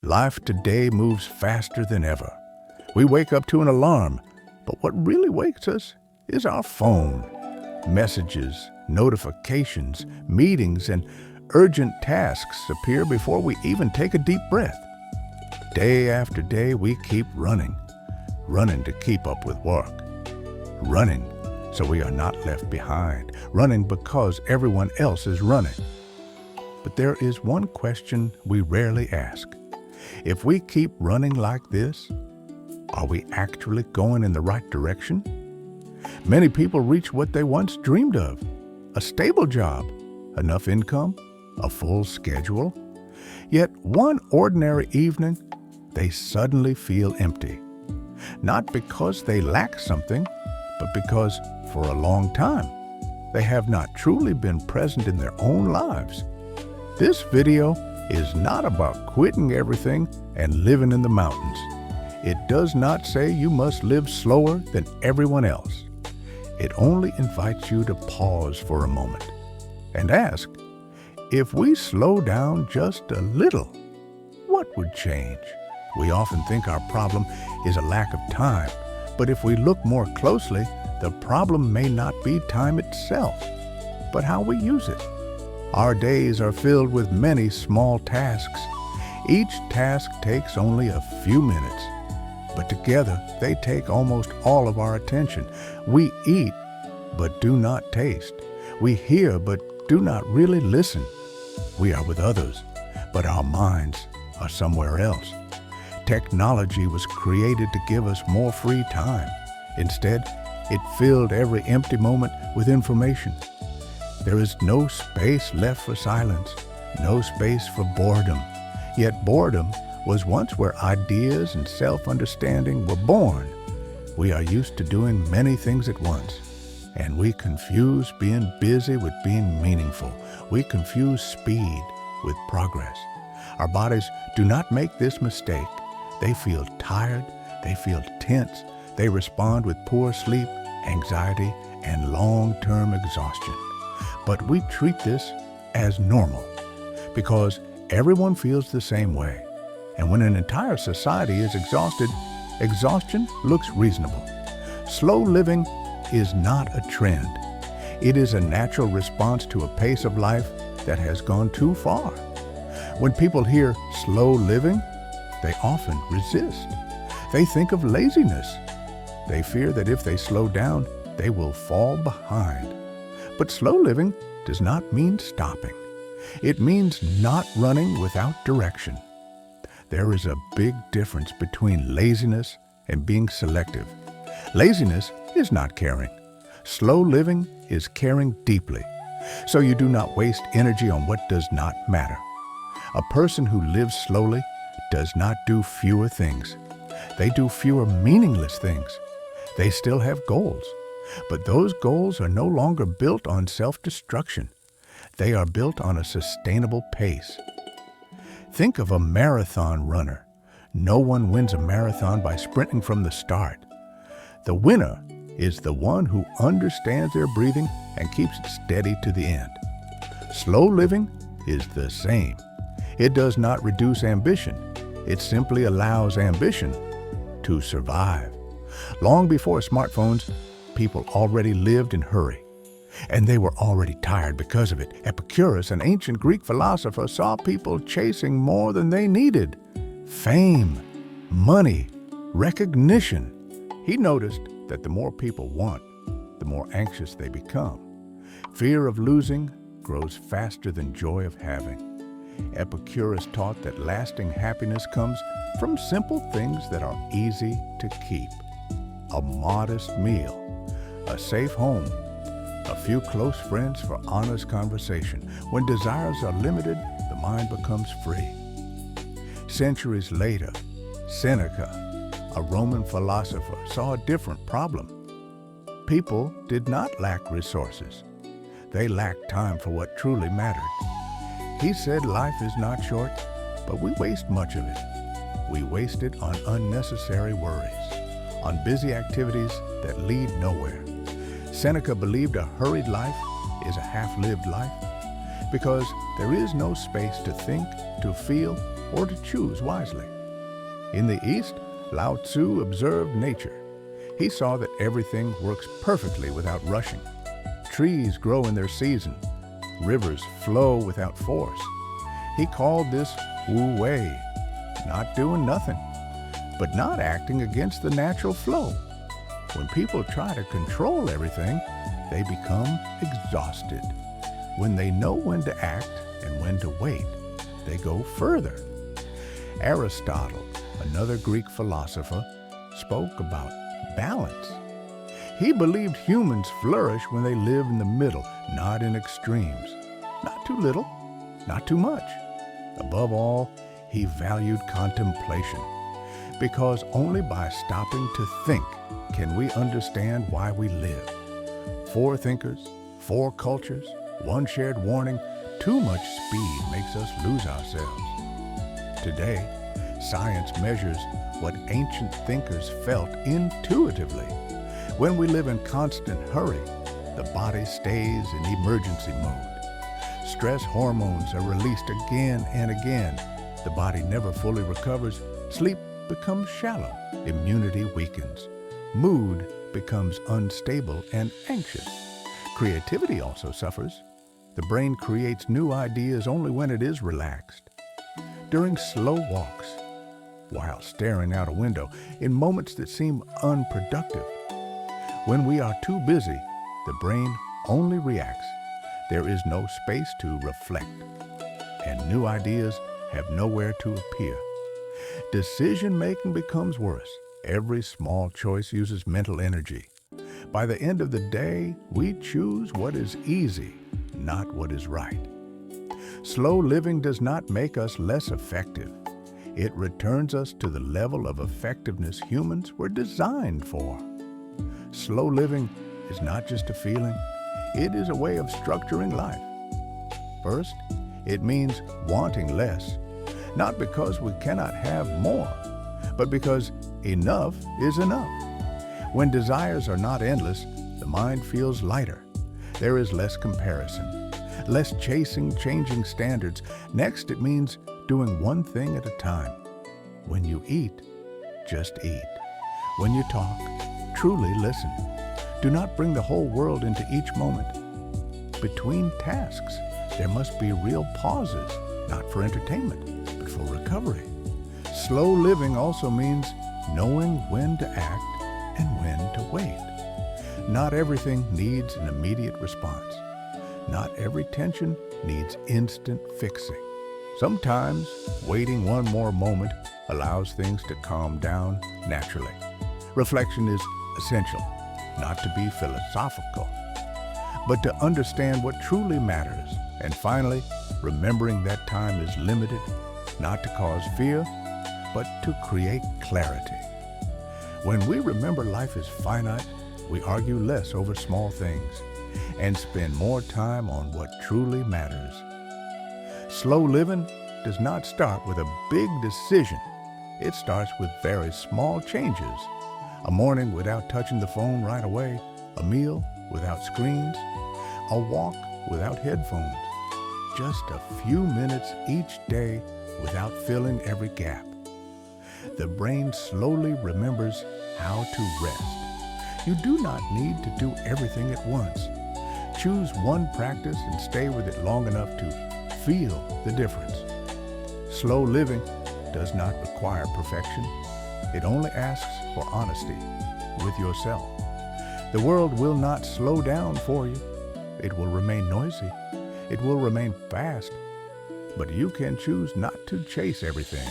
Life today moves faster than ever. We wake up to an alarm, but what really wakes us is our phone. Messages, notifications, meetings, and urgent tasks appear before we even take a deep breath. Day after day, we keep running to keep up with work, running so we are not left behind, running because everyone else is running. But there is one question we rarely ask. If we keep running like this, are we actually going in the right direction? Many people reach what they once dreamed of: a stable job, enough income, a full schedule. Yet one ordinary evening, they suddenly feel empty. Not because they lack something, but because for a long time, they have not truly been present in their own lives. This video is not about quitting everything and living in the mountains. It does not say you must live slower than everyone else. It only invites you to pause for a moment and ask, if we slow down just a little, what would change? We often think our problem is a lack of time, but if we look more closely, the problem may not be time itself, but how we use it. Our days are filled with many small tasks. Each task takes only a few minutes, but together they take almost all of our attention. We eat, but do not taste. We hear, but do not really listen. We are with others, but our minds are somewhere else. Technology was created to give us more free time. Instead, it filled every empty moment with information. There is no space left for silence, no space for boredom. Yet boredom was once where ideas and self-understanding were born. We are used to doing many things at once, and we confuse being busy with being meaningful. We confuse speed with progress. Our bodies do not make this mistake. They feel tired, they feel tense, they respond with poor sleep, anxiety, and long-term exhaustion. But we treat this as normal because everyone feels the same way. And when an entire society is exhausted, exhaustion looks reasonable. Slow living is not a trend. It is a natural response to a pace of life that has gone too far. When people hear slow living, they often resist. They think of laziness. They fear that if they slow down, they will fall behind. But slow living does not mean stopping. It means not running without direction. There is a big difference between laziness and being selective. Laziness is not caring. Slow living is caring deeply. So you do not waste energy on what does not matter. A person who lives slowly does not do fewer things. They do fewer meaningless things. They still have goals. But those goals are no longer built on self-destruction. They are built on a sustainable pace. Think of a marathon runner. No one wins a marathon by sprinting from the start. The winner is the one who understands their breathing and keeps it steady to the end. Slow living is the same. It does not reduce ambition. It simply allows ambition to survive. Long before smartphones, people already lived in hurry, and they were already tired because of it. Epicurus, an ancient Greek philosopher, saw people chasing more than they needed: fame, money, recognition. He noticed that the more people want, the more anxious they become. Fear of losing grows faster than joy of having. Epicurus taught that lasting happiness comes from simple things that are easy to keep: a modest meal, a safe home, a few close friends for honest conversation. When desires are limited, the mind becomes free. Centuries later, Seneca, a Roman philosopher, saw a different problem. People did not lack resources. They lacked time for what truly mattered. He said life is not short, but we waste much of it. We waste it on unnecessary worries, on busy activities that lead nowhere. Seneca believed a hurried life is a half-lived life because there is no space to think, to feel, or to choose wisely. In the East, Lao Tzu observed nature. He saw that everything works perfectly without rushing. Trees grow in their season. Rivers flow without force. He called this Wu Wei, not doing nothing, but not acting against the natural flow. When people try to control everything, they become exhausted. When they know when to act and when to wait, they go further. Aristotle, another Greek philosopher, spoke about balance. He believed humans flourish when they live in the middle, not in extremes. Not too little, not too much. Above all, he valued contemplation, because only by stopping to think can we understand why we live. 4 thinkers, 4 cultures, 1 shared warning. Too much speed makes us lose ourselves. Today, science measures what ancient thinkers felt intuitively. When we live in constant hurry, the body stays in emergency mode. Stress hormones are released again and again. The body never fully recovers. Sleep becomes shallow. Immunity weakens. Mood becomes unstable and anxious. Creativity also suffers. The brain creates new ideas only when it is relaxed. During slow walks, while staring out a window, in moments that seem unproductive. When we are too busy, the brain only reacts. There is no space to reflect, and new ideas have nowhere to appear. Decision-making becomes worse. Every small choice uses mental energy. By the end of the day, we choose what is easy, not what is right. Slow living does not make us less effective. It returns us to the level of effectiveness humans were designed for. Slow living is not just a feeling, it is a way of structuring life. First, it means wanting less, not because we cannot have more, but because enough is enough. When desires are not endless, the mind feels lighter. There is less comparison, less chasing changing standards. Next, it means doing one thing at a time. When you eat, just eat. When you talk, truly listen. Do not bring the whole world into each moment. Between tasks, there must be real pauses, not for entertainment, but for recovery. Slow living also means knowing when to act and when to wait. Not everything needs an immediate response. Not every tension needs instant fixing. Sometimes waiting one more moment allows things to calm down naturally. Reflection is essential, not to be philosophical, but to understand what truly matters. And finally, remembering that time is limited, not to cause fear, but to create clarity. When we remember life is finite, we argue less over small things and spend more time on what truly matters. Slow living does not start with a big decision. It starts with very small changes. A morning without touching the phone right away, a meal without screens, a walk without headphones. Just a few minutes each day without filling every gap. The brain slowly remembers how to rest. You do not need to do everything at once. Choose one practice and stay with it long enough to feel the difference. Slow living does not require perfection. It only asks for honesty with yourself. The world will not slow down for you. It will remain noisy. It will remain fast. But you can choose not to chase everything.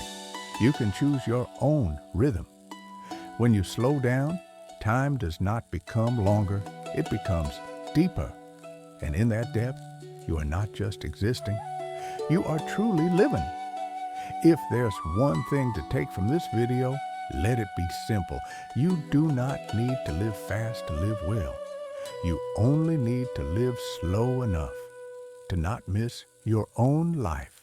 You can choose your own rhythm. When you slow down, time does not become longer. It becomes deeper. And in that depth, you are not just existing. You are truly living. If there's one thing to take from this video, let it be simple. You do not need to live fast to live well. You only need to live slow enough to not miss your own life.